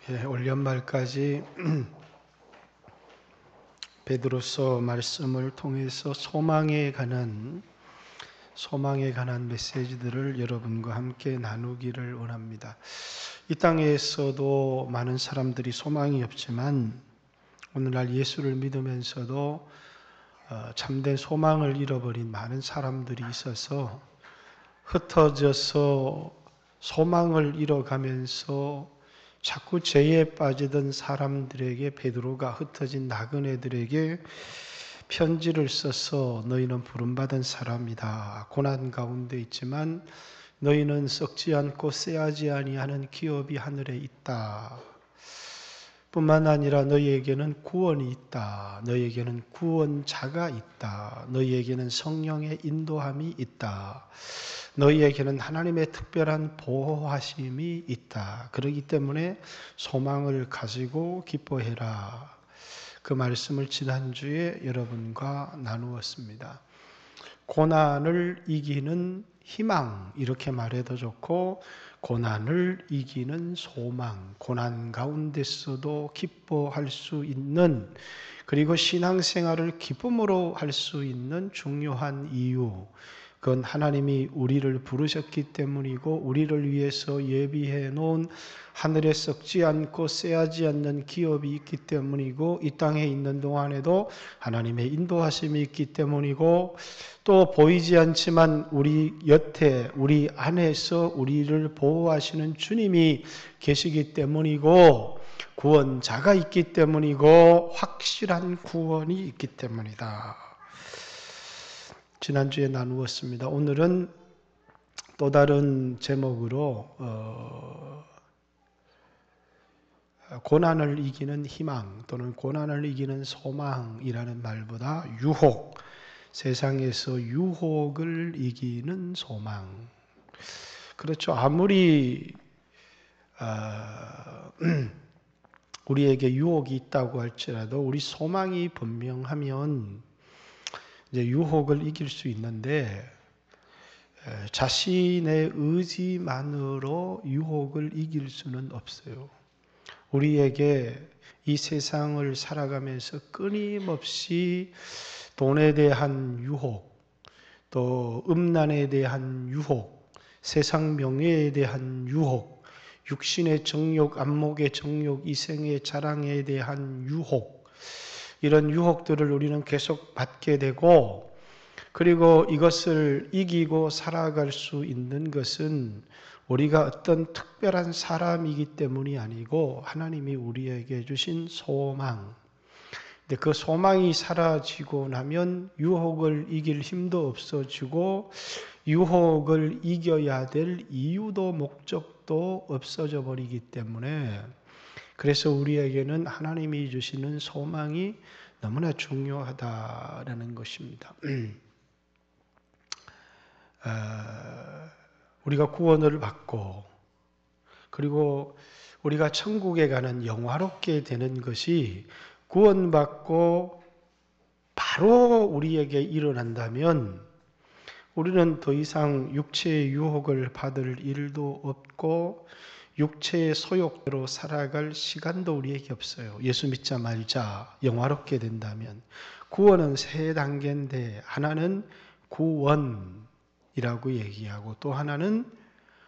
올 연말까지 베드로서 말씀을 통해서 소망에 관한 메시지들을 여러분과 함께 나누기를 원합니다. 이 땅에서도 많은 사람들이 소망이 없지만 오늘날 예수를 믿으면서도 참된 소망을 잃어버린 많은 사람들이 있어서 흩어져서 소망을 잃어가면서 자꾸 죄에 빠지던 사람들에게 베드로가 흩어진 나그네들에게 편지를 써서 너희는 부름받은 사람이다. 고난 가운데 있지만 너희는 썩지 않고 쎄하지 아니하는 기업이 하늘에 있다. 뿐만 아니라 너희에게는 구원이 있다. 너희에게는 구원자가 있다. 너희에게는 성령의 인도함이 있다. 너희에게는 하나님의 특별한 보호하심이 있다. 그렇기 때문에 소망을 가지고 기뻐해라. 그 말씀을 지난주에 여러분과 나누었습니다. 고난을 이기는 희망, 이렇게 말해도 좋고, 고난을 이기는 소망, 고난 가운데서도 기뻐할 수 있는, 그리고 신앙생활을 기쁨으로 할 수 있는 중요한 이유, 그건 하나님이 우리를 부르셨기 때문이고 우리를 위해서 예비해 놓은 하늘에 썩지 않고 쎄하지 않는 기업이 있기 때문이고 이 땅에 있는 동안에도 하나님의 인도하심이 있기 때문이고 또 보이지 않지만 우리 옆에 우리 안에서 우리를 보호하시는 주님이 계시기 때문이고 구원자가 있기 때문이고 확실한 구원이 있기 때문이다. 지난주에 나누었습니다. 오늘은 또 다른 제목으로 고난을 이기는 희망 또는 고난을 이기는 소망이라는 말보다 유혹, 세상에서 유혹을 이기는 소망. 그렇죠. 아무리 우리에게 유혹이 있다고 할지라도 우리 소망이 분명하면 이제 유혹을 이길 수 있는데 자신의 의지만으로 유혹을 이길 수는 없어요. 우리에게 이 세상을 살아가면서 끊임없이 돈에 대한 유혹, 또 음란에 대한 유혹, 세상 명예에 대한 유혹, 육신의 정욕, 안목의 정욕, 이생의 자랑에 대한 유혹, 이런 유혹들을 우리는 계속 받게 되고 그리고 이것을 이기고 살아갈 수 있는 것은 우리가 어떤 특별한 사람이기 때문이 아니고 하나님이 우리에게 주신 소망. 근데 그 소망이 사라지고 나면 유혹을 이길 힘도 없어지고 유혹을 이겨야 될 이유도 목적도 없어져 버리기 때문에 그래서 우리에게는 하나님이 주시는 소망이 너무나 중요하다라는 것입니다. 우리가 구원을 받고 그리고 우리가 천국에 가는 영화롭게 되는 것이 구원받고 바로 우리에게 일어난다면 우리는 더 이상 육체의 유혹을 받을 일도 없고 육체의 소욕대로 살아갈 시간도 우리에게 없어요. 예수 믿자 말자 영화롭게 된다면 구원은 세 단계인데 하나는 구원이라고 얘기하고 또 하나는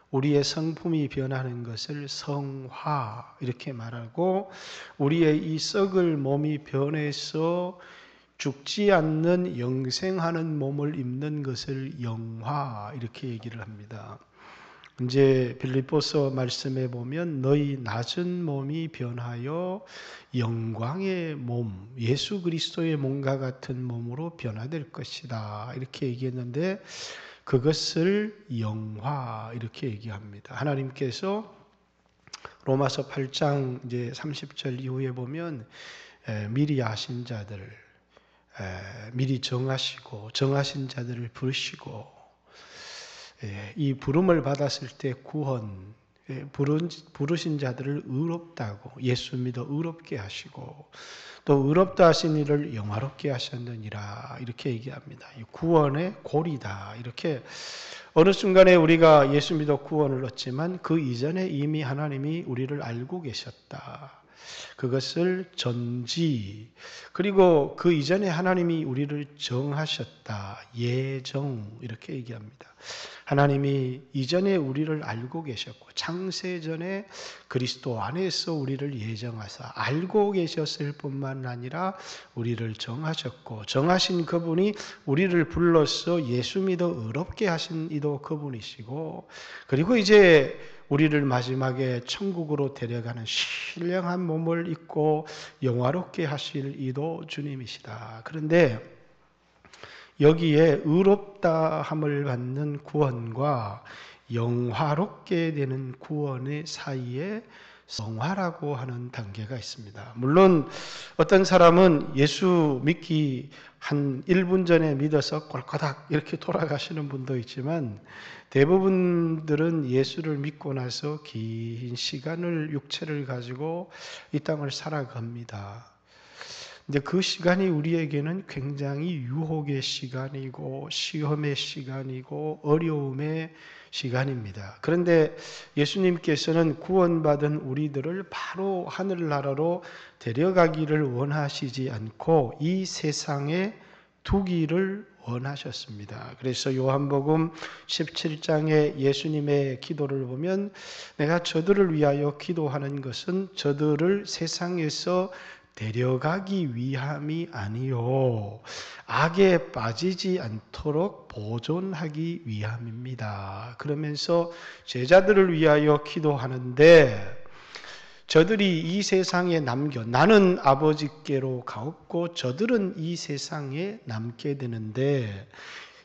우리의 성품이 변하는 것을 성화 이렇게 말하고 우리의 이 썩을 몸이 변해서 죽지 않는 영생하는 몸을 입는 것을 영화 이렇게 얘기를 합니다. 이제 빌립보서 말씀에 보면 너희 낮은 몸이 변하여 영광의 몸, 예수 그리스도의 몸과 같은 몸으로 변화될 것이다. 이렇게 얘기했는데 그것을 영화 이렇게 얘기합니다. 하나님께서 로마서 8장 이제 30절 이후에 보면 미리 아신 자들, 미리 정하신 자들을 부르시고 이 부름을 받았을 때 구원, 부르신 자들을 의롭다고 예수 믿어 의롭게 하시고 또 의롭다 하신 이를 영화롭게 하셨느니라 이렇게 얘기합니다. 구원의 고리다 이렇게 어느 순간에 우리가 예수 믿어 구원을 얻지만 그 이전에 이미 하나님이 우리를 알고 계셨다. 그것을 전지, 그리고 그 이전에 하나님이 우리를 정하셨다. 예정, 이렇게 얘기합니다. 하나님이 이전에 우리를 알고 계셨고 창세전에 그리스도 안에서 우리를 예정하사 알고 계셨을 뿐만 아니라 우리를 정하셨고, 정하신 그분이 우리를 불러서 예수 믿어 의롭게 하신 이도 그분이시고, 그리고 이제 우리를 마지막에 천국으로 데려가는 신령한 몸을 입고 영화롭게 하실 이도 주님이시다. 그런데 여기에 의롭다 함을 받는 구원과 영화롭게 되는 구원의 사이에 성화라고 하는 단계가 있습니다. 물론 어떤 사람은 예수 믿기 한 1분 전에 믿어서 꼴까닥 이렇게 돌아가시는 분도 있지만, 대부분들은 예수를 믿고 나서 긴 시간을 육체를 가지고 이 땅을 살아갑니다. 근데 그 시간이 우리에게는 굉장히 유혹의 시간이고 시험의 시간이고 어려움의 시간입니다. 그런데 예수님께서는 구원받은 우리들을 바로 하늘나라로 데려가기를 원하시지 않고 이 세상에 두기를 원하셨습니다. 그래서 요한복음 17장에 예수님의 기도를 보면, 내가 저들을 위하여 기도하는 것은 저들을 세상에서 데려가기 위함이 아니요 악에 빠지지 않도록 보존하기 위함입니다. 그러면서 제자들을 위하여 기도하는데, 저들이 이 세상에 남겨 나는 아버지께로 가옵고 저들은 이 세상에 남게 되는데,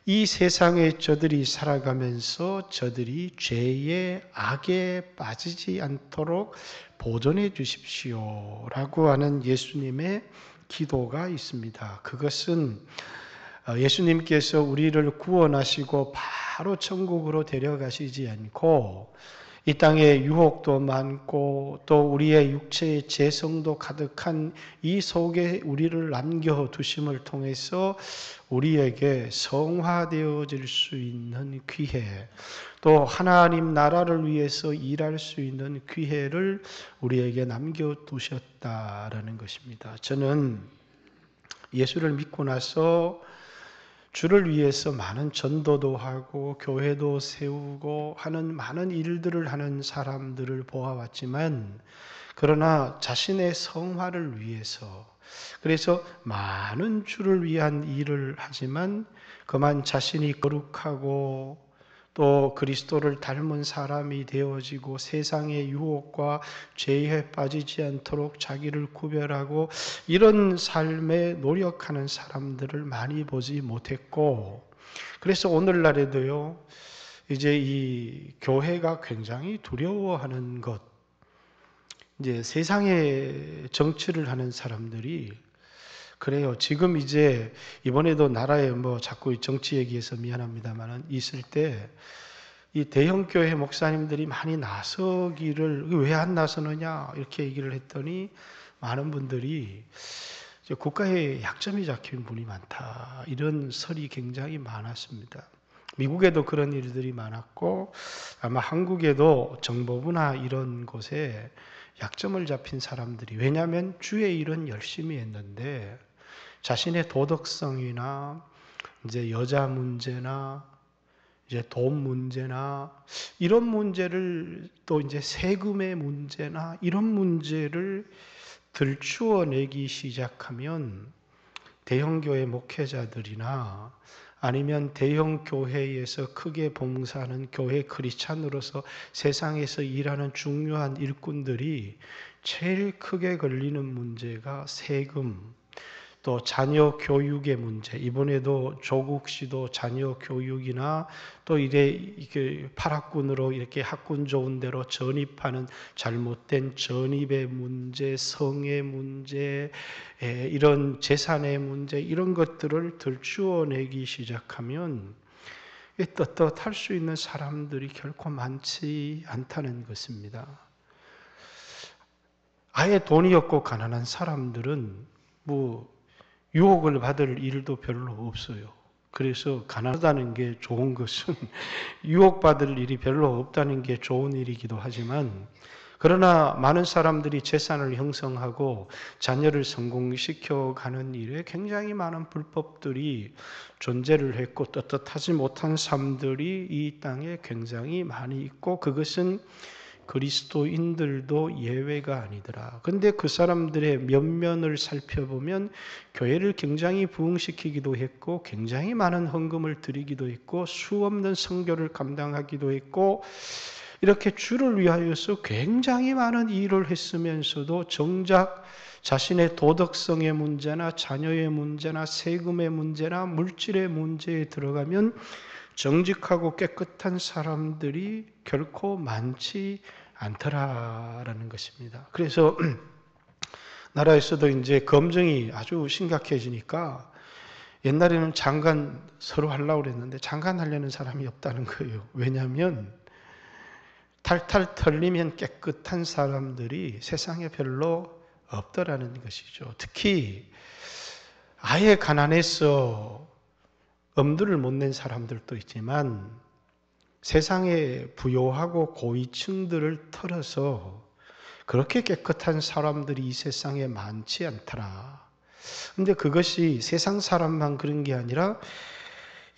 이 세상에 저들이 살아가면서 저들이 죄의 악에 빠지지 않도록 보존해 주십시오 라고 하는 예수님의 기도가 있습니다. 그것은 예수님께서 우리를 구원하시고 바로 천국으로 데려가시지 않고 이 땅에 유혹도 많고 또 우리의 육체의 재성도 가득한 이 속에 우리를 남겨두심을 통해서 우리에게 성화되어질 수 있는 기회, 또 하나님 나라를 위해서 일할 수 있는 기회를 우리에게 남겨두셨다라는 것입니다. 저는 예수를 믿고 나서 주를 위해서 많은 전도도 하고 교회도 세우고 하는 많은 일들을 하는 사람들을 보아왔지만, 그러나 자신의 성화를 위해서, 그래서 많은 주를 위한 일을 하지만 그만 자신이 거룩하고 또 그리스도를 닮은 사람이 되어지고 세상의 유혹과 죄에 빠지지 않도록 자기를 구별하고 이런 삶에 노력하는 사람들을 많이 보지 못했고, 그래서 오늘날에도요, 이제 이 교회가 굉장히 두려워하는 것, 이제 세상의 정치를 하는 사람들이 그래요. 지금 이제 이번에도 나라에 자꾸 정치 얘기해서 미안합니다만 있을 때 이 대형 교회 목사님들이 많이 나서기를, 왜 안 나서느냐 이렇게 얘기를 했더니 많은 분들이 국가에 약점이 잡힌 분이 많다, 이런 설이 굉장히 많았습니다. 미국에도 그런 일들이 많았고 아마 한국에도 정보부나 이런 곳에 약점을 잡힌 사람들이, 왜냐하면 주의 일은 열심히 했는데 자신의 도덕성이나 이제 여자 문제나 이제 돈 문제나 이런 문제를, 또 이제 세금의 문제나 이런 문제를 들추어내기 시작하면 대형교회 목회자들이나 아니면 대형 교회에서 크게 봉사하는 교회 크리스찬으로서 세상에서 일하는 중요한 일꾼들이 제일 크게 걸리는 문제가 세금, 또 자녀 교육의 문제. 이번에도 조국 씨도 자녀 교육이나 또 이게 파락군으로 이렇게 학군 좋은 데로 전입하는 잘못된 전입의 문제, 성의 문제, 이런 재산의 문제, 이런 것들을 들추어내기 시작하면 떳떳할 수 있는 사람들이 결코 많지 않다는 것입니다. 아예 돈이 없고 가난한 사람들은 유혹을 받을 일도 별로 없어요. 그래서 가난하다는 게 좋은 것은 유혹받을 일이 별로 없다는 게 좋은 일이기도 하지만, 그러나 많은 사람들이 재산을 형성하고 자녀를 성공시켜 가는 일에 굉장히 많은 불법들이 존재를 했고, 떳떳하지 못한 삶들이 이 땅에 굉장히 많이 있고, 그것은 그리스도인들도 예외가 아니더라. 근데 그 사람들의 면면을 살펴보면 교회를 굉장히 부흥시키기도 했고, 굉장히 많은 헌금을 드리기도 했고, 수없는 선교를 감당하기도 했고, 이렇게 주를 위하여서 굉장히 많은 일을 했으면서도 정작 자신의 도덕성의 문제나 자녀의 문제나 세금의 문제나 물질의 문제에 들어가면 정직하고 깨끗한 사람들이 결코 많지 않더라라는 것입니다. 그래서 나라에서도 이제 검증이 아주 심각해지니까, 옛날에는 장관 서로 하려고 그랬는데 장관 하려는 사람이 없다는 거예요. 왜냐하면 탈탈 털리면 깨끗한 사람들이 세상에 별로 없더라는 것이죠. 특히 아예 가난해서 엄두를 못 낸 사람들도 있지만, 세상에 부요하고 고위층들을 털어서 그렇게 깨끗한 사람들이 이 세상에 많지 않더라. 근데 그것이 세상 사람만 그런 게 아니라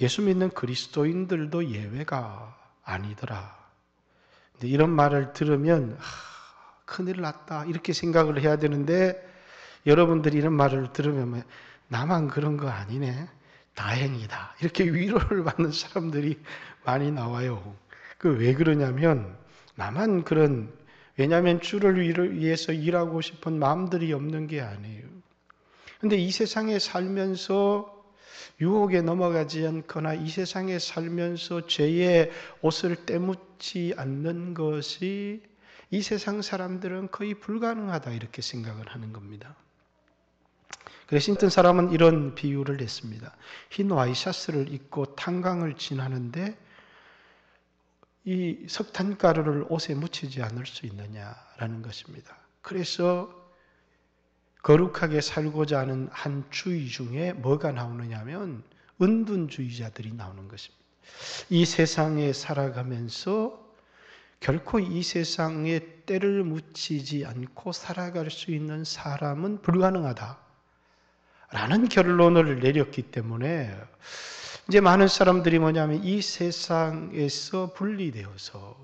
예수 믿는 그리스도인들도 예외가 아니더라. 근데 이런 말을 들으면 큰일 났다 이렇게 생각을 해야 되는데, 여러분들이 이런 말을 들으면 나만 그런 거 아니네, 다행이다 이렇게 위로를 받는 사람들이 많이 나와요. 그 왜 그러냐면, 나만 그런, 왜냐하면 주를 위해서 일하고 싶은 마음들이 없는 게 아니에요. 근데 이 세상에 살면서 유혹에 넘어가지 않거나 이 세상에 살면서 죄의 옷을 떼묻지 않는 것이 이 세상 사람들은 거의 불가능하다 이렇게 생각을 하는 겁니다. 그래서 어떤 사람은 이런 비유를 했습니다. 흰 와이셔츠를 입고 탄광을 지나는데 이 석탄가루를 옷에 묻히지 않을 수 있느냐라는 것입니다. 그래서 거룩하게 살고자 하는 한 주의 중에 뭐가 나오느냐 하면 은둔주의자들이 나오는 것입니다. 이 세상에 살아가면서 결코 이 세상에 때를 묻히지 않고 살아갈 수 있는 사람은 불가능하다 라는 결론을 내렸기 때문에, 이제 많은 사람들이 뭐냐면 이 세상에서 분리되어서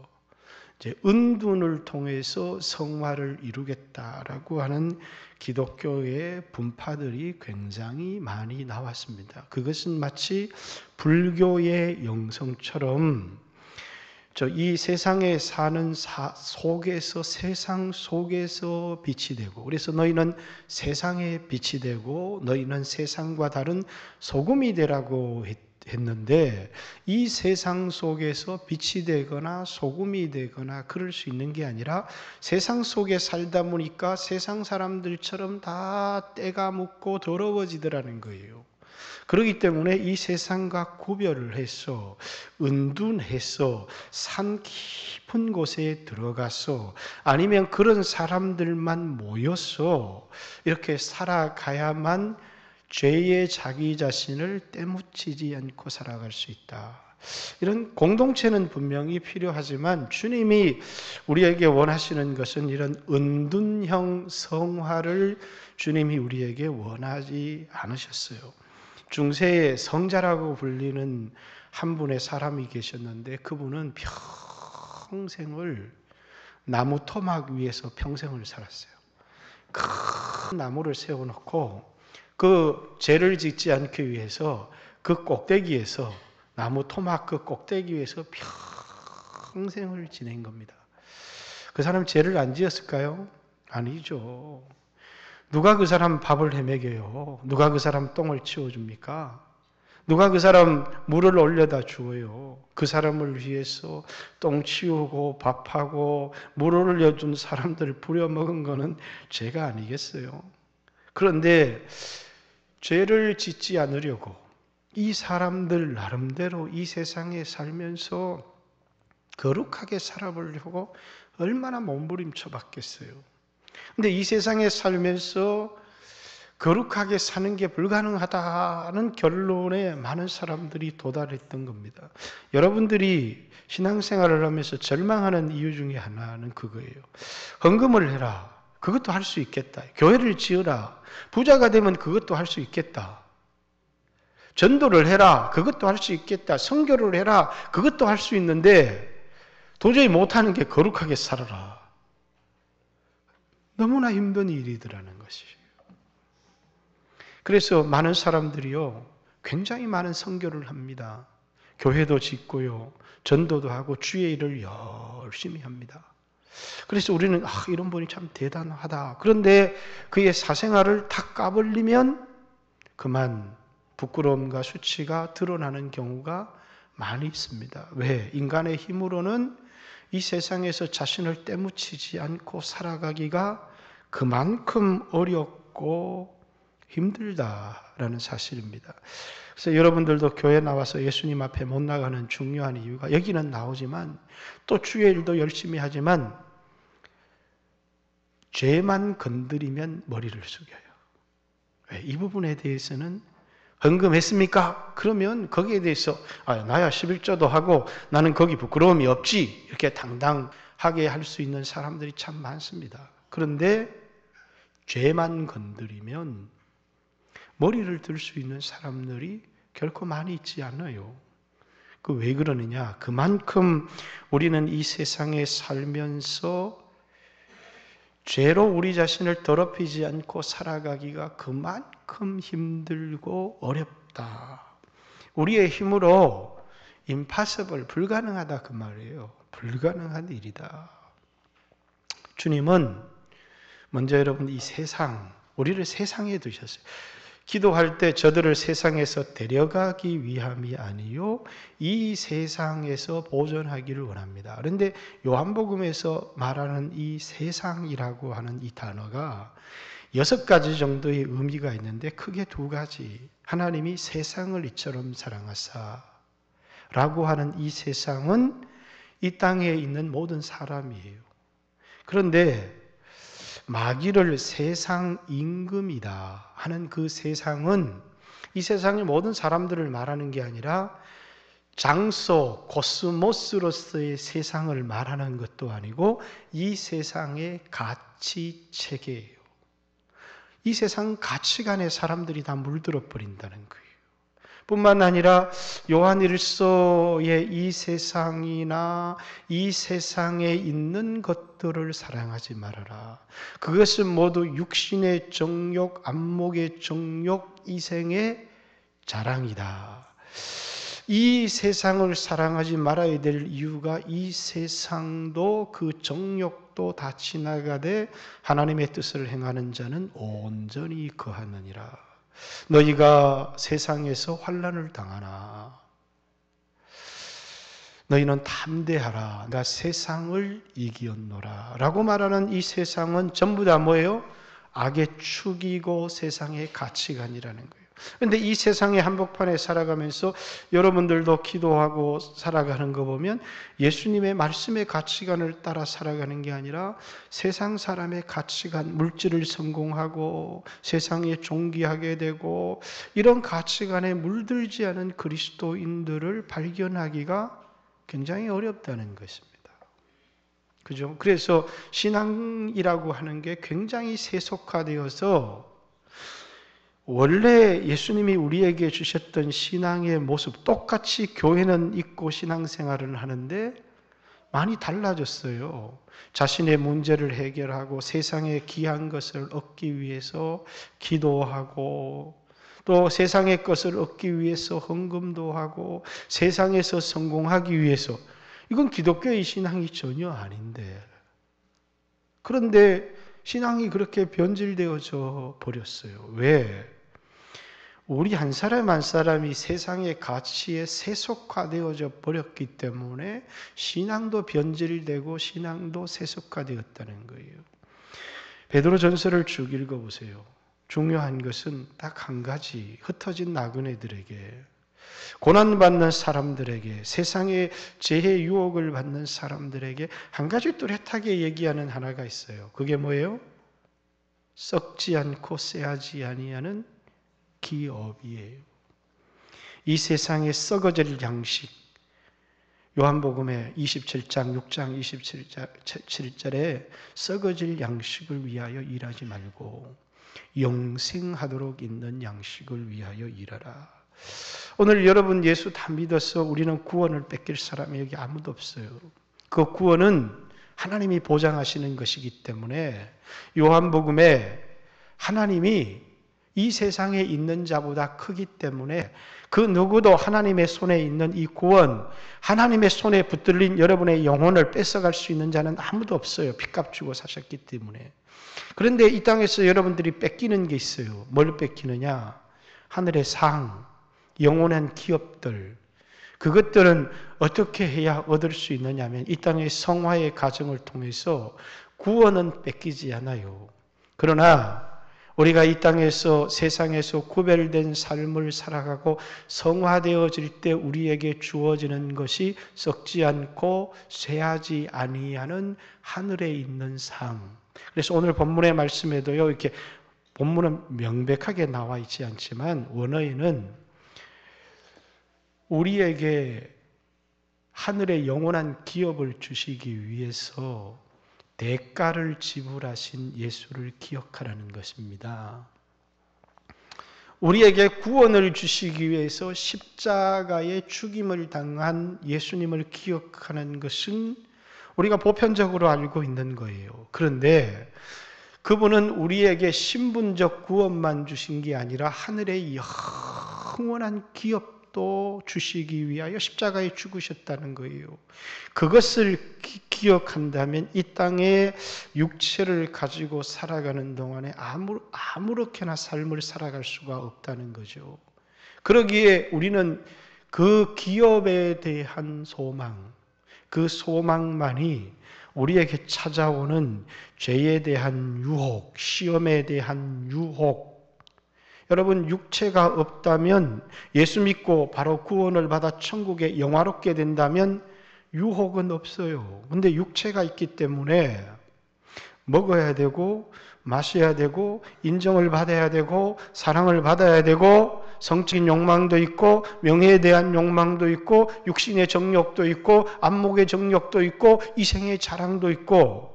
이제 은둔을 통해서 성화를 이루겠다라고 하는 기독교의 분파들이 굉장히 많이 나왔습니다. 그것은 마치 불교의 영성처럼 이 세상에 사는 속에서, 세상 속에서 빛이 되고, 그래서 너희는 세상의 빛이 되고 너희는 세상과 다른 소금이 되라고 했는데, 이 세상 속에서 빛이 되거나 소금이 되거나 그럴 수 있는 게 아니라 세상 속에 살다 보니까 세상 사람들처럼 다 때가 묻고 더러워지더라는 거예요. 그렇기 때문에 이 세상과 구별을 해서 은둔해서 산 깊은 곳에 들어가서, 아니면 그런 사람들만 모여서 이렇게 살아가야만 죄의 자기 자신을 떼묻히지 않고 살아갈 수 있다. 이런 공동체는 분명히 필요하지만 주님이 우리에게 원하시는 것은 이런 은둔형 성화를 주님이 우리에게 원하지 않으셨어요. 중세의 성자라고 불리는 한 분의 사람이 계셨는데, 그분은 평생을 나무 토막 위에서 평생을 살았어요. 큰 나무를 세워놓고 그 죄를 짓지 않기 위해서 그 꼭대기에서, 나무 토막 그 꼭대기 위에서 평생을 지낸 겁니다. 그 사람 죄를 안 지었을까요? 아니죠. 누가 그 사람 밥을 해먹여요? 누가 그 사람 똥을 치워줍니까? 누가 그 사람 물을 올려다 주어요? 그 사람을 위해서 똥 치우고 밥하고 물을 올려준 사람들 부려먹은 거는 죄가 아니겠어요? 그런데 죄를 짓지 않으려고 이 사람들 나름대로 이 세상에 살면서 거룩하게 살아보려고 얼마나 몸부림쳐 봤겠어요. 근데 이 세상에 살면서 거룩하게 사는 게 불가능하다는 결론에 많은 사람들이 도달했던 겁니다. 여러분들이 신앙생활을 하면서 절망하는 이유 중에 하나는 그거예요. 헌금을 해라. 그것도 할 수 있겠다. 교회를 지어라. 부자가 되면 그것도 할 수 있겠다. 전도를 해라. 그것도 할 수 있겠다. 선교를 해라. 그것도 할 수 있는데 도저히 못하는 게 거룩하게 살아라. 너무나 힘든 일이더라는 것이에요. 그래서 많은 사람들이요, 굉장히 많은 선교를 합니다. 교회도 짓고요, 전도도 하고 주의 일을 열심히 합니다. 그래서 우리는 이런 분이 참 대단하다. 그런데 그의 사생활을 다 까버리면 그만 부끄러움과 수치가 드러나는 경우가 많이 있습니다. 왜? 인간의 힘으로는 이 세상에서 자신을 떼묻히지 않고 살아가기가 그만큼 어렵고 힘들다라는 사실입니다. 그래서 여러분들도 교회 나와서 예수님 앞에 못 나가는 중요한 이유가, 여기는 나오지만 또 주의 일도 열심히 하지만 죄만 건드리면 머리를 숙여요. 왜? 이 부분에 대해서는 헌금했습니까? 그러면 거기에 대해서 나야 11조도 하고 나는 거기 부끄러움이 없지, 이렇게 당당하게 할 수 있는 사람들이 참 많습니다. 그런데 죄만 건드리면 머리를 들 수 있는 사람들이 결코 많이 있지 않아요. 그 왜 그러느냐? 그만큼 우리는 이 세상에 살면서 죄로 우리 자신을 더럽히지 않고 살아가기가 그만큼 힘들고 어렵다. 우리의 힘으로 impossible, 불가능하다 그 말이에요. 불가능한 일이다. 주님은 먼저 여러분 이 세상, 우리를 세상에 두셨어요. 기도할 때 저들을 세상에서 데려가기 위함이 아니요 이 세상에서 보존하기를 원합니다. 그런데 요한복음에서 말하는 이 세상이라고 하는 이 단어가 6가지 정도의 의미가 있는데 크게 2가지. 하나님이 세상을 이처럼 사랑하사 라고 하는 이 세상은 이 땅에 있는 모든 사람이에요. 그런데 마귀를 세상 임금이다 하는 그 세상은 이 세상의 모든 사람들을 말하는 게 아니라 장소, 코스모스로서의 세상을 말하는 것도 아니고 이 세상의 가치 체계예요. 이 세상 가치관에 사람들이 다 물들어 버린다는 거예요. 뿐만 아니라 요한일서의 이 세상이나 이 세상에 있는 것들을 사랑하지 말아라. 그것은 모두 육신의 정욕, 안목의 정욕, 이생의 자랑이다. 이 세상을 사랑하지 말아야 될 이유가 이 세상도 그 정욕도 다 지나가되 하나님의 뜻을 행하는 자는 온전히 거하느니라. 너희가 세상에서 환난을 당하나 너희는 담대하라. 나 세상을 이기었노라 라고 말하는 이 세상은 전부 다 뭐예요? 악의 축이고 세상의 가치관이라는 거예요. 그런데 이 세상의 한복판에 살아가면서 여러분들도 기도하고 살아가는 거 보면 예수님의 말씀의 가치관을 따라 살아가는 게 아니라 세상 사람의 가치관, 물질을 성공하고 세상에 존귀하게 되고 이런 가치관에 물들지 않은 그리스도인들을 발견하기가 굉장히 어렵다는 것입니다. 그죠? 그래서 신앙이라고 하는 게 굉장히 세속화되어서 원래 예수님이 우리에게 주셨던 신앙의 모습, 똑같이 교회는 있고 신앙생활을 하는데 많이 달라졌어요. 자신의 문제를 해결하고 세상에 귀한 것을 얻기 위해서 기도하고 또 세상의 것을 얻기 위해서 헌금도 하고 세상에서 성공하기 위해서, 이건 기독교의 신앙이 전혀 아닌데, 그런데 신앙이 그렇게 변질되어져 버렸어요. 왜? 우리 한 사람 한 사람이 세상의 가치에 세속화되어져 버렸기 때문에 신앙도 변질되고 신앙도 세속화되었다는 거예요. 베드로전서를 쭉 읽어보세요. 중요한 것은 딱 한 가지, 흩어진 나그네들에게, 고난받는 사람들에게, 세상의 재해 유혹을 받는 사람들에게 한 가지 뚜렷하게 얘기하는 하나가 있어요. 그게 뭐예요? 썩지 않고 쇠하지 아니하는 기업이에요. 이 세상에 썩어질 양식, 요한복음의 27장 6장 27절에 썩어질 양식을 위하여 일하지 말고 영생하도록 있는 양식을 위하여 일하라. 오늘 여러분 예수 다 믿어서 우리는 구원을 뺏길 사람이 여기 아무도 없어요. 그 구원은 하나님이 보장하시는 것이기 때문에 요한복음에 하나님이 이 세상에 있는 자보다 크기 때문에 그 누구도 하나님의 손에 있는 이 구원, 하나님의 손에 붙들린 여러분의 영혼을 뺏어갈 수 있는 자는 아무도 없어요. 핏값 주고 사셨기 때문에. 그런데 이 땅에서 여러분들이 뺏기는 게 있어요. 뭘 뺏기느냐? 하늘의 상, 영원한 기업들. 그것들은 어떻게 해야 얻을 수 있느냐면 이 땅의 성화의 과정을 통해서 구원은 뺏기지 않아요. 그러나 우리가 이 땅에서 세상에서 구별된 삶을 살아가고 성화되어질 때 우리에게 주어지는 것이 썩지 않고 쇠하지 아니하는 하늘에 있는 상. 그래서 오늘 본문의 말씀에도요, 이렇게 본문은 명백하게 나와 있지 않지만 원어에는 우리에게 하늘의 영원한 기업을 주시기 위해서 대가를 지불하신 예수를 기억하라는 것입니다. 우리에게 구원을 주시기 위해서 십자가의 죽임을 당한 예수님을 기억하는 것은 우리가 보편적으로 알고 있는 거예요. 그런데 그분은 우리에게 신분적 구원만 주신 게 아니라 하늘의 영원한 기업도 주시기 위하여 십자가에 죽으셨다는 거예요. 그것을 기억한다면 이 땅에 육체를 가지고 살아가는 동안에 아무렇게나 삶을 살아갈 수가 없다는 거죠. 그러기에 우리는 그 기업에 대한 소망, 그 소망만이 우리에게 찾아오는 죄에 대한 유혹, 시험에 대한 유혹. 여러분, 육체가 없다면 예수 믿고 바로 구원을 받아 천국에 영화롭게 된다면 유혹은 없어요. 근데 육체가 있기 때문에 먹어야 되고 마셔야 되고 인정을 받아야 되고 사랑을 받아야 되고 성적인 욕망도 있고 명예에 대한 욕망도 있고 육신의 정욕도 있고 안목의 정욕도 있고 이생의 자랑도 있고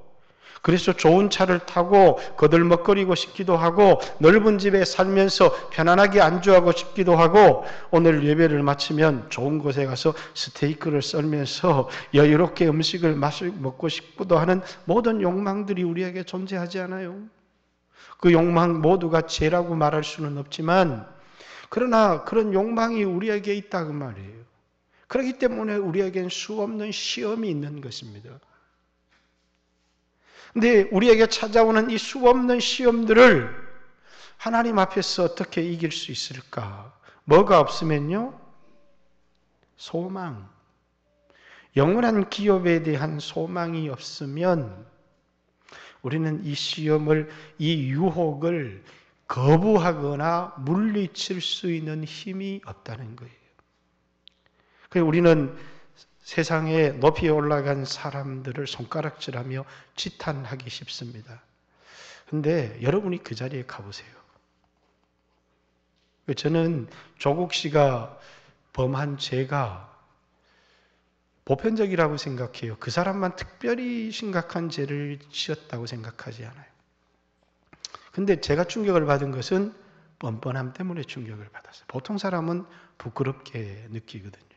그래서 좋은 차를 타고 거들먹거리고 싶기도 하고 넓은 집에 살면서 편안하게 안주하고 싶기도 하고 오늘 예배를 마치면 좋은 곳에 가서 스테이크를 썰면서 여유롭게 음식을 먹고 싶기도 하는 모든 욕망들이 우리에게 존재하지 않아요? 그 욕망 모두가 죄라고 말할 수는 없지만 그러나 그런 욕망이 우리에게 있다고 말이에요. 그렇기 때문에 우리에겐 수없는 시험이 있는 것입니다. 근데 우리에게 찾아오는 이 수없는 시험들을 하나님 앞에서 어떻게 이길 수 있을까? 뭐가 없으면요? 소망. 영원한 기업에 대한 소망이 없으면 우리는 이 시험을, 이 유혹을 거부하거나 물리칠 수 있는 힘이 없다는 거예요. 그래서 우리는 세상에 높이 올라간 사람들을 손가락질하며 지탄하기 쉽습니다. 그런데 여러분이 그 자리에 가보세요. 저는 조국 씨가 범한 죄가 보편적이라고 생각해요. 그 사람만 특별히 심각한 죄를 지었다고 생각하지 않아요. 근데 제가 충격을 받은 것은 뻔뻔함 때문에 충격을 받았어요. 보통 사람은 부끄럽게 느끼거든요.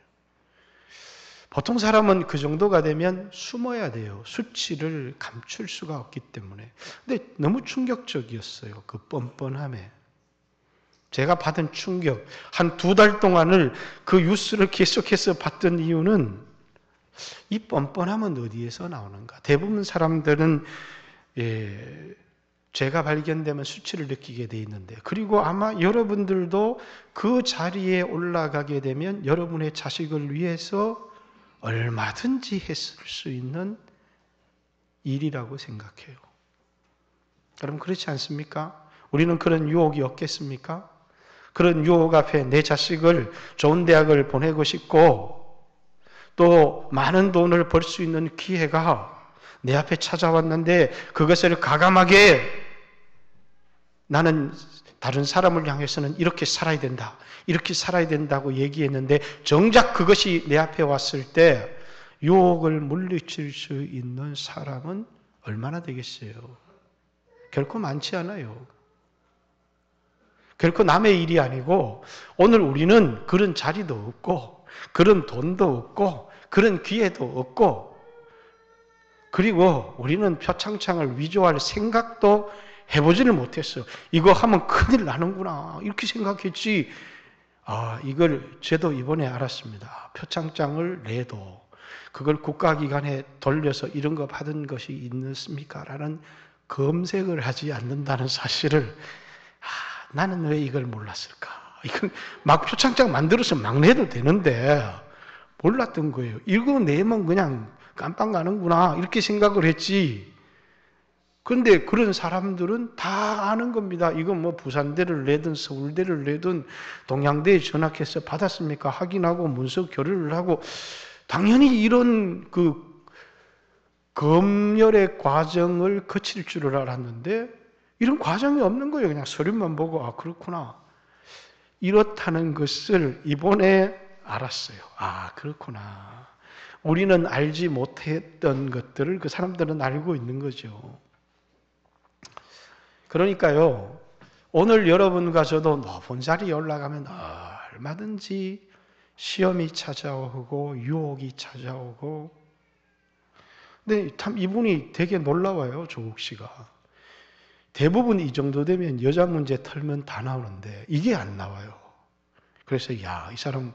보통 사람은 그 정도가 되면 숨어야 돼요. 수치를 감출 수가 없기 때문에. 근데 너무 충격적이었어요. 그 뻔뻔함에. 제가 받은 충격, 한 2달 동안을 그 뉴스를 계속해서 봤던 이유는 이 뻔뻔함은 어디에서 나오는가? 대부분 사람들은 죄가 발견되면 수치를 느끼게 돼 있는데, 그리고 아마 여러분들도 그 자리에 올라가게 되면 여러분의 자식을 위해서 얼마든지 했을 수 있는 일이라고 생각해요. 여러분 그렇지 않습니까? 우리는 그런 유혹이 없겠습니까? 그런 유혹 앞에 내 자식을 좋은 대학을 보내고 싶고 또 많은 돈을 벌 수 있는 기회가 내 앞에 찾아왔는데 그것을 과감하게 나는 다른 사람을 향해서는 이렇게 살아야 된다. 이렇게 살아야 된다고 얘기했는데 정작 그것이 내 앞에 왔을 때 유혹을 물리칠 수 있는 사람은 얼마나 되겠어요? 결코 많지 않아요. 결코 남의 일이 아니고 오늘 우리는 그런 자리도 없고 그런 돈도 없고 그런 기회도 없고 그리고 우리는 표창장을 위조할 생각도 해보지를 못했어요. 이거 하면 큰일 나는구나 이렇게 생각했지. 이걸 저도 이번에 알았습니다. 표창장을 내도 그걸 국가기관에 돌려서 이런 거 받은 것이 있습니까? 라는 검색을 하지 않는다는 사실을 나는 왜 이걸 몰랐을까? 이건 막 표창장 만들어서 막 내도 되는데 몰랐던 거예요. 이거 내면 그냥 깜빵 가는구나 이렇게 생각을 했지. 그런데 그런 사람들은 다 아는 겁니다. 이건 뭐 부산대를 내든 서울대를 내든 동양대에 전학해서 받았습니까? 확인하고 문서 교류를 하고 당연히 이런 검열의 과정을 거칠 줄을 알았는데 이런 과정이 없는 거예요. 그냥 서류만 보고 그렇구나. 이렇다는 것을 이번에 알았어요. 그렇구나. 우리는 알지 못했던 것들을 그 사람들은 알고 있는 거죠. 그러니까요. 오늘 여러분과 저도 높은 자리에 올라가면 얼마든지 시험이 찾아오고 유혹이 찾아오고 근데 참 이분이 되게 놀라워요. 조국 씨가. 대부분 이 정도 되면 여자 문제 털면 다 나오는데 이게 안 나와요. 그래서 이 사람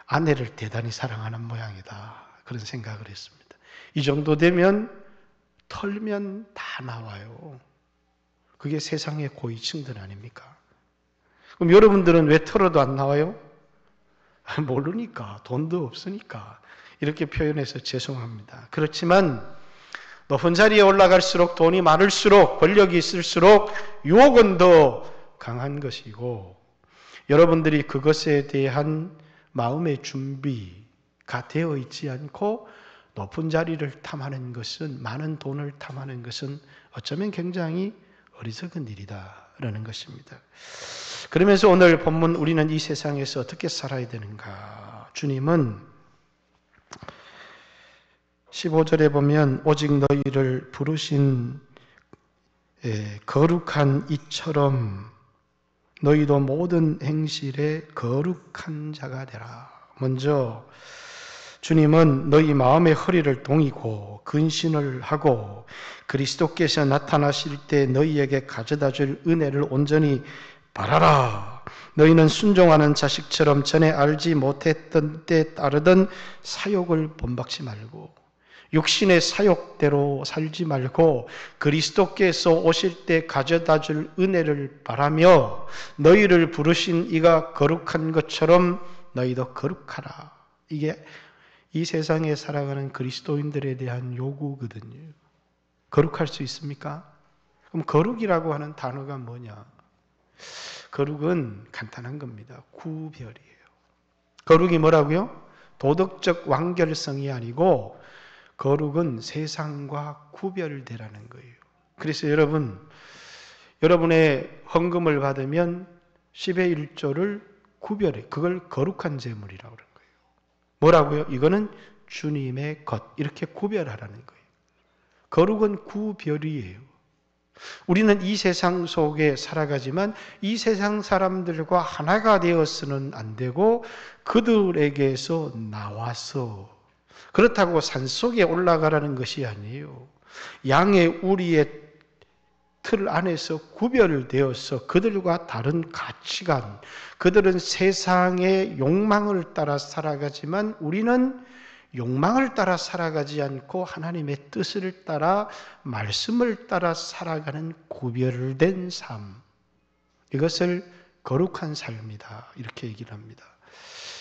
아내를 대단히 사랑하는 모양이다. 그런 생각을 했습니다. 이 정도 되면 털면 다 나와요. 그게 세상의 고위층들 아닙니까? 그럼 여러분들은 왜 털어도 안 나와요? 모르니까, 돈도 없으니까. 이렇게 표현해서 죄송합니다. 그렇지만 높은 자리에 올라갈수록 돈이 많을수록 권력이 있을수록 유혹은 더 강한 것이고 여러분들이 그것에 대한 마음의 준비가 되어 있지 않고 높은 자리를 탐하는 것은 많은 돈을 탐하는 것은 어쩌면 굉장히 어리석은 일이다라는 것입니다. 그러면서 오늘 본문 우리는 이 세상에서 어떻게 살아야 되는가? 주님은 15절에 보면 오직 너희를 부르신 거룩한 이처럼 너희도 모든 행실에 거룩한 자가 되라. 먼저 주님은 너희 마음의 허리를 동이고 근신을 하고 그리스도께서 나타나실 때 너희에게 가져다 줄 은혜를 온전히 바라라. 너희는 순종하는 자식처럼 전에 알지 못했던 때 따르던 사욕을 본받지 말고 육신의 사욕대로 살지 말고 그리스도께서 오실 때 가져다 줄 은혜를 바라며 너희를 부르신 이가 거룩한 것처럼 너희도 거룩하라. 이게 이 세상에 살아가는 그리스도인들에 대한 요구거든요. 거룩할 수 있습니까? 그럼 거룩이라고 하는 단어가 뭐냐? 거룩은 간단한 겁니다. 구별이에요. 거룩이 뭐라고요? 도덕적 완결성이 아니고 거룩은 세상과 구별되라는 거예요. 그래서 여러분의 헌금을 받으면 10의 1조를 구별해. 그걸 거룩한 제물이라고 그러는 거예요. 뭐라고요? 이거는 주님의 것. 이렇게 구별하라는 거예요. 거룩은 구별이에요. 우리는 이 세상 속에 살아가지만 이 세상 사람들과 하나가 되어서는 안 되고 그들에게서 나와서 그렇다고 산속에 올라가라는 것이 아니에요. 양의 우리의 틀 안에서 구별되어서 그들과 다른 가치관, 그들은 세상의 욕망을 따라 살아가지만 우리는 욕망을 따라 살아가지 않고 하나님의 뜻을 따라 말씀을 따라 살아가는 구별된 삶. 이것을 거룩한 삶이다. 이렇게 얘기를 합니다.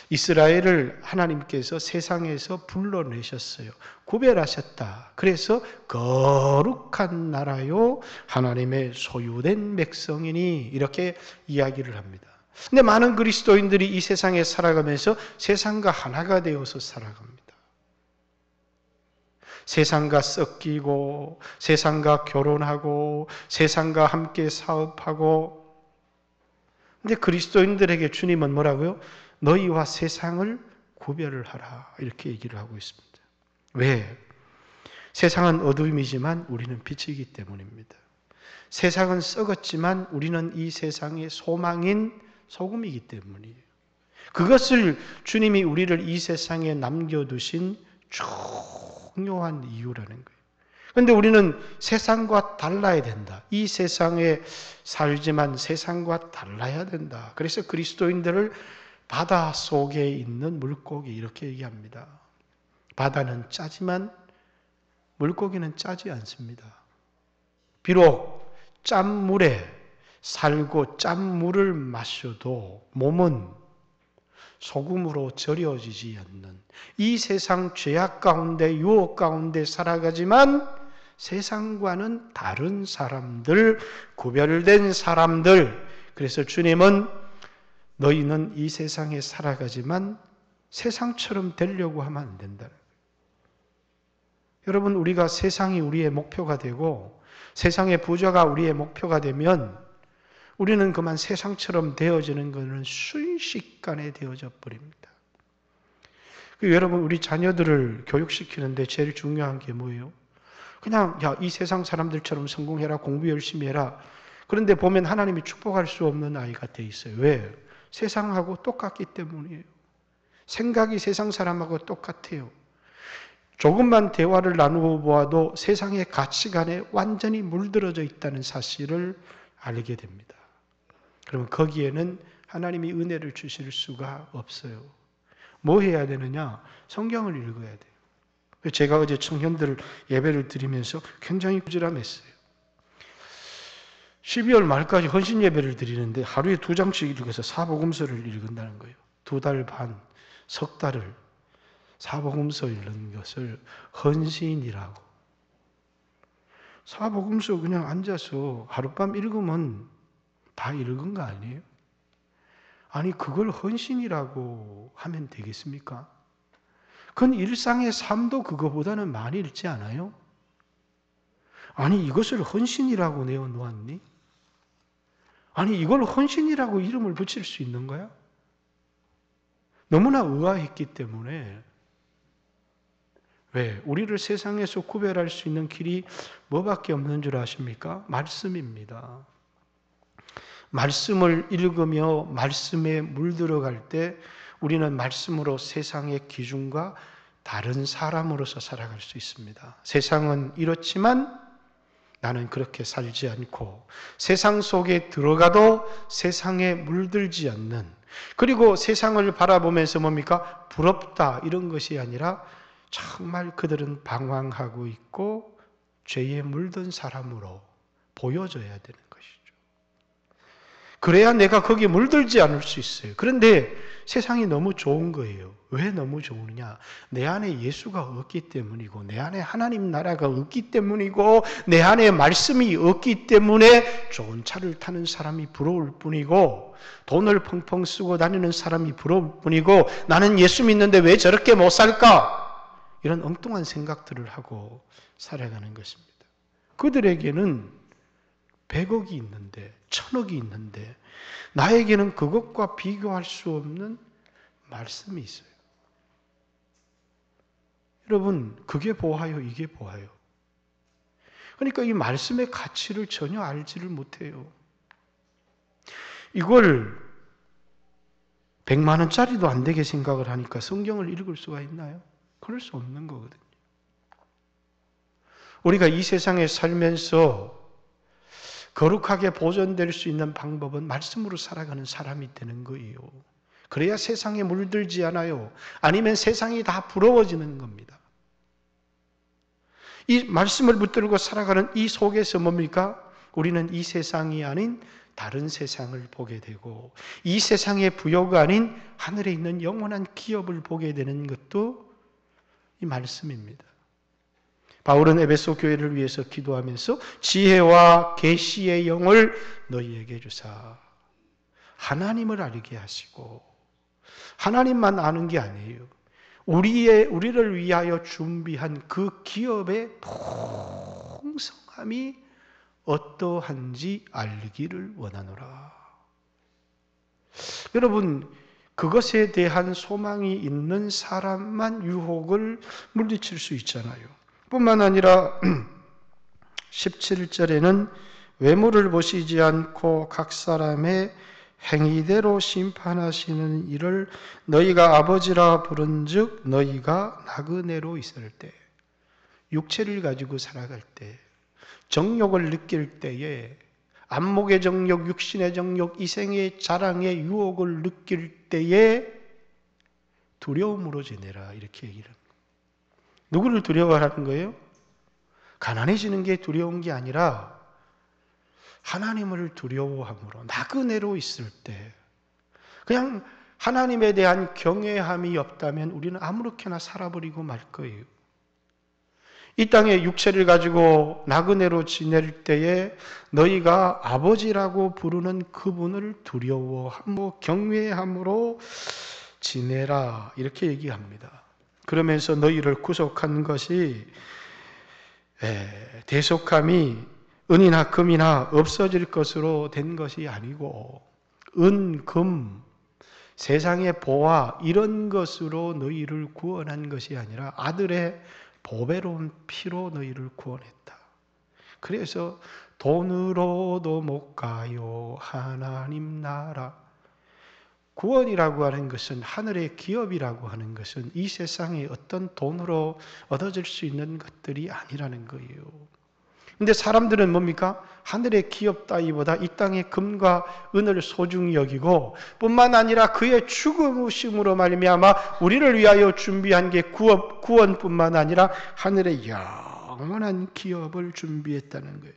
이스라엘을 하나님께서 세상에서 불러내셨어요. 구별하셨다. 그래서 거룩한 나라요 하나님의 소유된 백성이니 이렇게 이야기를 합니다. 근데 많은 그리스도인들이 이 세상에 살아가면서 세상과 하나가 되어서 살아갑니다. 세상과 섞이고 세상과 결혼하고 세상과 함께 사업하고. 근데 그리스도인들에게 주님은 뭐라고요? 너희와 세상을 구별을 하라 이렇게 얘기를 하고 있습니다. 왜? 세상은 어둠이지만 우리는 빛이기 때문입니다. 세상은 썩었지만 우리는 이 세상의 소망인 소금이기 때문이에요. 그것을 주님이 우리를 이 세상에 남겨두신 중요한 이유라는 거예요. 그런데 우리는 세상과 달라야 된다. 이 세상에 살지만 세상과 달라야 된다. 그래서 그리스도인들을 바다 속에 있는 물고기 이렇게 얘기합니다. 바다는 짜지만 물고기는 짜지 않습니다. 비록 짠물에 살고 짠물을 마셔도 몸은 소금으로 절여지지 않는 이 세상 죄악 가운데 유혹 가운데 살아가지만 세상과는 다른 사람들, 구별된 사람들. 그래서 주님은 너희는 이 세상에 살아가지만 세상처럼 되려고 하면 안 된다. 여러분, 우리가 세상이 우리의 목표가 되고 세상의 부자가 우리의 목표가 되면 우리는 그만 세상처럼 되어지는 것은 순식간에 되어져 버립니다. 여러분, 우리 자녀들을 교육시키는데 제일 중요한 게 뭐예요? 그냥 이 세상 사람들처럼 성공해라, 공부 열심히 해라. 그런데 보면 하나님이 축복할 수 없는 아이가 돼 있어요. 왜? 세상하고 똑같기 때문이에요. 생각이 세상 사람하고 똑같아요. 조금만 대화를 나누어 보아도 세상의 가치관에 완전히 물들어져 있다는 사실을 알게 됩니다. 그러면 거기에는 하나님이 은혜를 주실 수가 없어요. 뭐 해야 되느냐? 성경을 읽어야 돼요. 제가 어제 청년들 예배를 드리면서 굉장히 부지런했어요. 12월 말까지 헌신 예배를 드리는데 하루에 2장씩 읽어서 사복음서를 읽는다는 거예요. 2달 반, 석 달을 사복음서 읽는 것을 헌신이라고. 사복음서 그냥 앉아서 하룻밤 읽으면 다 읽은 거 아니에요? 아니, 그걸 헌신이라고 하면 되겠습니까? 그건 일상의 삶도 그거보다는 많이 읽지 않아요? 아니, 이것을 헌신이라고 내어놓았니? 아니, 이걸 헌신이라고 이름을 붙일 수 있는 거야? 너무나 의아했기 때문에. 왜? 우리를 세상에서 구별할 수 있는 길이 뭐밖에 없는 줄 아십니까? 말씀입니다. 말씀을 읽으며 말씀에 물들어갈 때 우리는 말씀으로 세상의 기준과 다른 사람으로서 살아갈 수 있습니다. 세상은 이렇지만 나는 그렇게 살지 않고 세상 속에 들어가도 세상에 물들지 않는, 그리고 세상을 바라보면서 뭡니까? 부럽다 이런 것이 아니라 정말 그들은 방황하고 있고 죄에 물든 사람으로 보여져야 되는 것이죠. 그래야 내가 거기에 물들지 않을 수 있어요. 그런데 세상이 너무 좋은 거예요. 왜 너무 좋으냐? 내 안에 예수가 없기 때문이고 내 안에 하나님 나라가 없기 때문이고 내 안에 말씀이 없기 때문에 좋은 차를 타는 사람이 부러울 뿐이고 돈을 펑펑 쓰고 다니는 사람이 부러울 뿐이고 나는 예수 믿는데 왜 저렇게 못 살까? 이런 엉뚱한 생각들을 하고 살아가는 것입니다. 그들에게는 100억이 있는데 1000억이 있는데 나에게는 그것과 비교할 수 없는 말씀이 있어요. 여러분, 그게 보아요, 이게 보아요. 그러니까 이 말씀의 가치를 전혀 알지를 못해요. 이걸 100만 원짜리도 안 되게 생각을 하니까 성경을 읽을 수가 있나요? 그럴 수 없는 거거든요. 우리가 이 세상에 살면서 거룩하게 보존될 수 있는 방법은 말씀으로 살아가는 사람이 되는 거예요. 그래야 세상에 물들지 않아요. 아니면 세상이 다 부러워지는 겁니다. 이 말씀을 붙들고 살아가는 이 속에서 뭡니까? 우리는 이 세상이 아닌 다른 세상을 보게 되고 이 세상의 부요가 아닌 하늘에 있는 영원한 기업을 보게 되는 것도 이 말씀입니다. 바울은 에베소 교회를 위해서 기도하면서 지혜와 계시의 영을 너희에게 주사 하나님을 알게 하시고, 하나님만 아는 게 아니에요. 우리를 위하여 준비한 그 기업의 풍성함이 어떠한지 알기를 원하노라. 여러분, 그것에 대한 소망이 있는 사람만 유혹을 물리칠 수 있잖아요. 뿐만 아니라 17절에는 외모를 보시지 않고 각 사람의 행위대로 심판하시는 이를 너희가 아버지라 부른즉 너희가 나그네로 있을 때, 육체를 가지고 살아갈 때, 정욕을 느낄 때에, 안목의 정욕, 육신의 정욕, 이생의 자랑의 유혹을 느낄 때에 두려움으로 지내라, 이렇게 얘기를 합니다. 누구를 두려워하는 거예요? 가난해지는 게 두려운 게 아니라 하나님을 두려워함으로, 나그네로 있을 때, 그냥 하나님에 대한 경외함이 없다면 우리는 아무렇게나 살아버리고 말 거예요. 이 땅에 육체를 가지고 나그네로 지낼 때에 너희가 아버지라고 부르는 그분을 두려워하고 경외함으로 지내라, 이렇게 얘기합니다. 그러면서 너희를 구속한 것이 대속함이 은이나 금이나 없어질 것으로 된 것이 아니고 은, 금, 세상의 보화 이런 것으로 너희를 구원한 것이 아니라 아들의 보배로운 피로 너희를 구원했다. 그래서 돈으로도 못 가요, 하나님 나라. 구원이라고 하는 것은, 하늘의 기업이라고 하는 것은 이 세상의 어떤 돈으로 얻어질 수 있는 것들이 아니라는 거예요. 근데 사람들은 뭡니까? 하늘의 기업 따위보다 이 땅의 금과 은을 소중히 여기고, 뿐만 아니라 그의 죽으심으로 말미암아 우리를 위하여 준비한 게 구원뿐만 아니라 하늘의 영원한 기업을 준비했다는 거예요.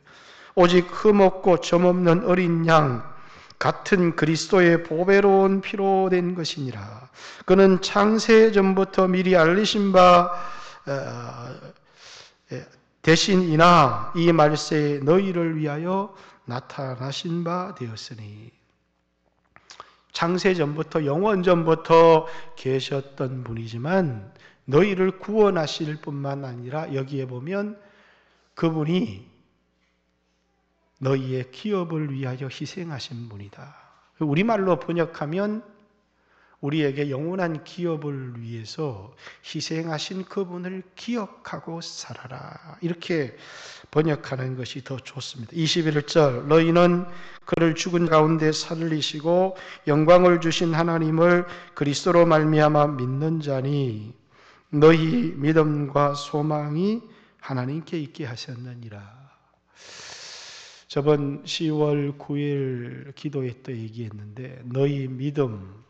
오직 흠없고 점없는 어린 양 같은 그리스도의 보배로운 피로 된 것이니라. 그는 창세 전부터 미리 알리신 바 대신이나 이 말세에 너희를 위하여 나타나신 바 되었으니, 창세 전부터, 영원 전부터 계셨던 분이지만 너희를 구원하실 뿐만 아니라 여기에 보면 그분이 너희의 기업을 위하여 희생하신 분이다. 우리말로 번역하면 우리에게 영원한 기업을 위해서 희생하신 그분을 기억하고 살아라, 이렇게 번역하는 것이 더 좋습니다. 21절, 너희는 그를 죽은 가운데 살리시고 영광을 주신 하나님을 그리스도로 말미암아 믿는 자니 너희 믿음과 소망이 하나님께 있게 하셨느니라. 저번 10월 9일 기도회 때 얘기했는데, 너희 믿음,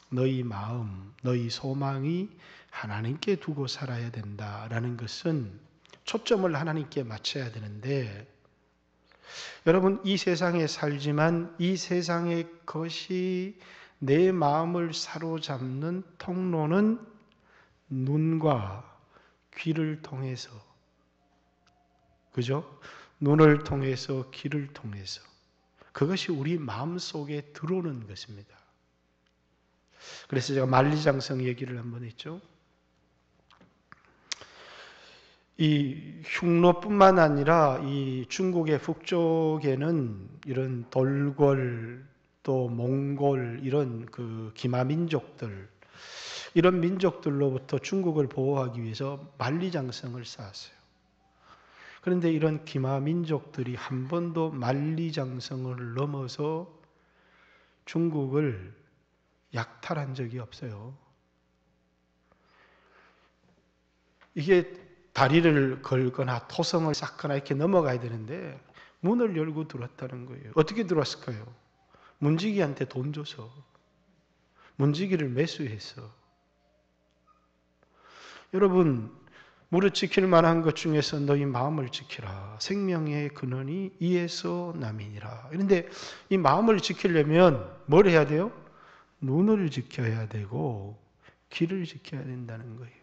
너희 마음, 너희 소망이 하나님께 두고 살아야 된다라는 것은 초점을 하나님께 맞춰야 되는데, 여러분, 이 세상에 살지만 이 세상의 것이 내 마음을 사로잡는 통로는 눈과 귀를 통해서, 그죠? 눈을 통해서, 귀를 통해서, 그것이 우리 마음속에 들어오는 것입니다. 그래서 제가 만리장성 얘기를 한번 했죠. 이 흉노뿐만 아니라 이 중국의 북쪽에는 이런 돌궐, 또 몽골, 이런 그 기마민족들, 이런 민족들로부터 중국을 보호하기 위해서 만리장성을 쌓았어요. 그런데 이런 기마민족들이 한 번도 만리장성을 넘어서 중국을 약탈한 적이 없어요. 이게 다리를 걸거나 토성을 쌓거나 이렇게 넘어가야 되는데 문을 열고 들어왔다는 거예요. 어떻게 들어왔을까요? 문지기한테 돈 줘서, 문지기를 매수해서. 여러분, 무릇 지킬 만한 것 중에서 너희 마음을 지키라. 생명의 근원이 이에서 남이니라. 그런데 이 마음을 지키려면 뭘 해야 돼요? 눈을 지켜야 되고 귀를 지켜야 된다는 거예요.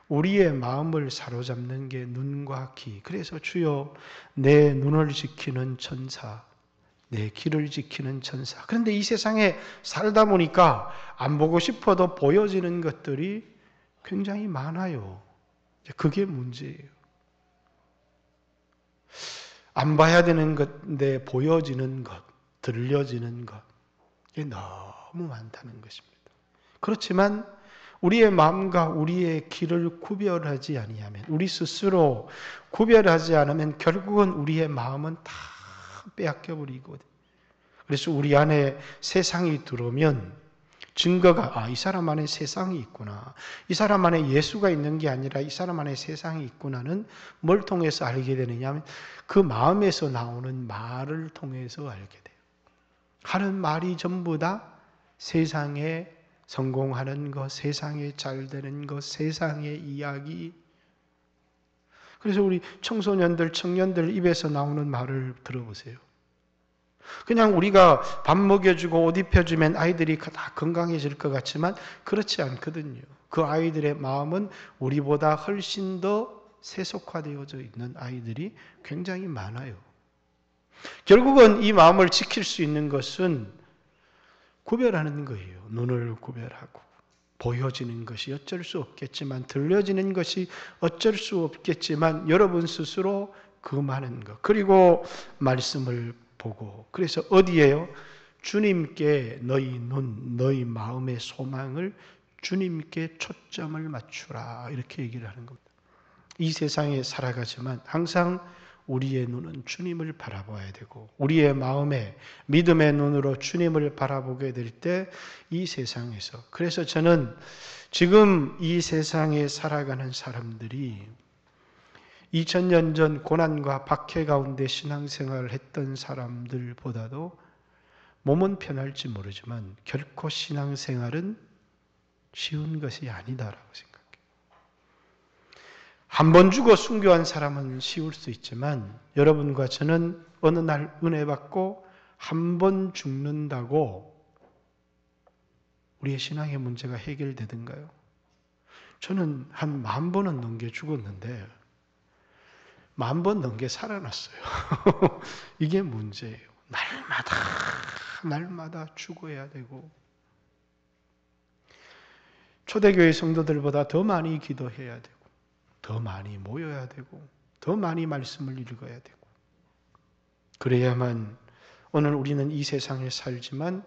우리의 마음을 사로잡는 게 눈과 귀. 그래서 주여 내 눈을 지키는 천사, 내 길을 지키는 천사. 그런데 이 세상에 살다 보니까 안 보고 싶어도 보여지는 것들이 굉장히 많아요. 그게 문제예요. 안 봐야 되는 것인데 보여지는 것, 들려지는 것, 이게 너무 많다는 것입니다. 그렇지만 우리의 마음과 우리의 길을 구별하지 아니하면, 우리 스스로 구별하지 않으면 결국은 우리의 마음은 다 빼앗겨 버리거든요. 그래서 우리 안에 세상이 들어오면 증거가 이 사람 안에 세상이 있구나, 이 사람 안에 예수가 있는 게 아니라 이 사람 안에 세상이 있구나는 뭘 통해서 알게 되느냐 하면 그 마음에서 나오는 말을 통해서 알게 돼요. 하는 말이 전부 다 세상에 성공하는 것, 세상에 잘 되는 것, 세상의 이야기. 그래서 우리 청소년들, 청년들 입에서 나오는 말을 들어보세요. 그냥 우리가 밥 먹여주고 옷 입혀주면 아이들이 다 건강해질 것 같지만 그렇지 않거든요. 그 아이들의 마음은 우리보다 훨씬 더 세속화되어져 있는 아이들이 굉장히 많아요. 결국은 이 마음을 지킬 수 있는 것은 구별하는 거예요. 눈을 구별하고 보여지는 것이 어쩔 수 없겠지만, 들려지는 것이 어쩔 수 없겠지만 여러분 스스로 금하는 것, 그리고 말씀을 보고. 그래서 어디에요? 주님께 너희 눈, 너희 마음의 소망을 주님께 초점을 맞추라, 이렇게 얘기를 하는 겁니다. 이 세상에 살아가지만 항상 우리의 눈은 주님을 바라봐야 되고, 우리의 마음에 믿음의 눈으로 주님을 바라보게 될 때 이 세상에서, 그래서 저는 지금 이 세상에 살아가는 사람들이 2000년 전 고난과 박해 가운데 신앙생활을 했던 사람들보다도 몸은 편할지 모르지만 결코 신앙생활은 쉬운 것이 아니다라고 생각해요. 한 번 주고 순교한 사람은 쉬울 수 있지만 여러분과 저는 어느 날 은혜 받고 한 번 죽는다고 우리의 신앙의 문제가 해결되던가요? 저는 한 10,000번은 넘게 죽었는데 10,000번 넘게 살아났어요. 이게 문제예요. 날마다 죽어야 되고, 초대교회 성도들보다 더 많이 기도해야 되고, 더 많이 모여야 되고, 더 많이 말씀을 읽어야 되고, 그래야만 오늘 우리는 이 세상에 살지만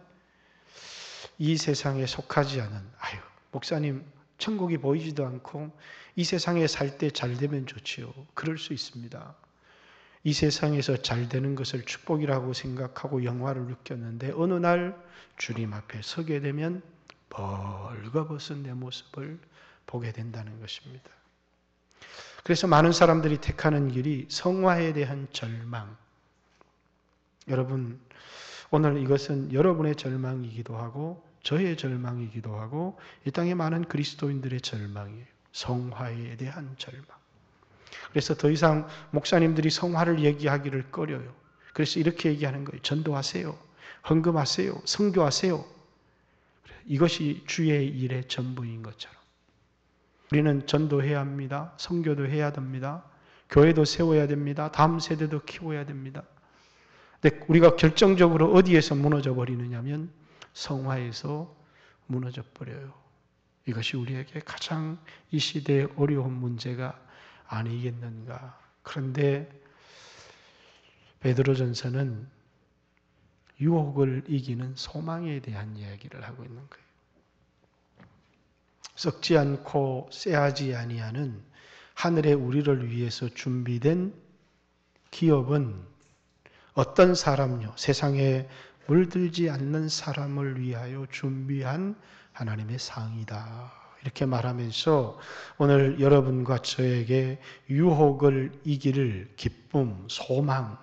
이 세상에 속하지 않은, 목사님 천국이 보이지도 않고 이 세상에 살 때 잘 되면 좋지요. 그럴 수 있습니다. 이 세상에서 잘 되는 것을 축복이라고 생각하고 영화를 느꼈는데 어느 날 주님 앞에 서게 되면 벌거벗은 내 모습을 보게 된다는 것입니다. 그래서 많은 사람들이 택하는 길이 성화에 대한 절망. 여러분, 오늘 이것은 여러분의 절망이기도 하고 저의 절망이기도 하고 이 땅의 많은 그리스도인들의 절망이에요. 성화에 대한 절망. 그래서 더 이상 목사님들이 성화를 얘기하기를 꺼려요. 그래서 이렇게 얘기하는 거예요. 전도하세요. 헌금하세요. 선교하세요. 이것이 주의 일의 전부인 것처럼. 우리는 전도해야 합니다. 선교도 해야 됩니다. 교회도 세워야 됩니다. 다음 세대도 키워야 됩니다. 근데 우리가 결정적으로 어디에서 무너져 버리느냐면 성화에서 무너져 버려요. 이것이 우리에게 가장 이 시대의 어려운 문제가 아니겠는가. 그런데 베드로전서는 유혹을 이기는 소망에 대한 이야기를 하고 있는 거예요. 썩지 않고 쎄하지 아니하는 하늘에 우리를 위해서 준비된 기업은 어떤 사람요? 세상에 물들지 않는 사람을 위하여 준비한 하나님의 상이다. 이렇게 말하면서 오늘 여러분과 저에게 유혹을 이길 기쁨, 소망,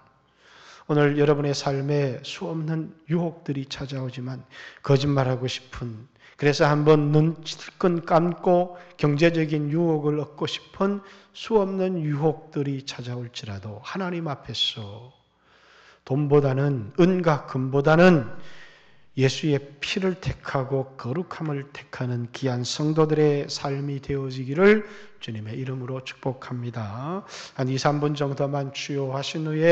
오늘 여러분의 삶에 수없는 유혹들이 찾아오지만 거짓말하고 싶은, 그래서 한번 눈 질끈 감고 경제적인 유혹을 얻고 싶은 수없는 유혹들이 찾아올지라도 하나님 앞에서 돈보다는, 은과 금보다는 예수의 피를 택하고 거룩함을 택하는 귀한 성도들의 삶이 되어지기를 주님의 이름으로 축복합니다. 한 2, 3분 정도만 주요하신 후에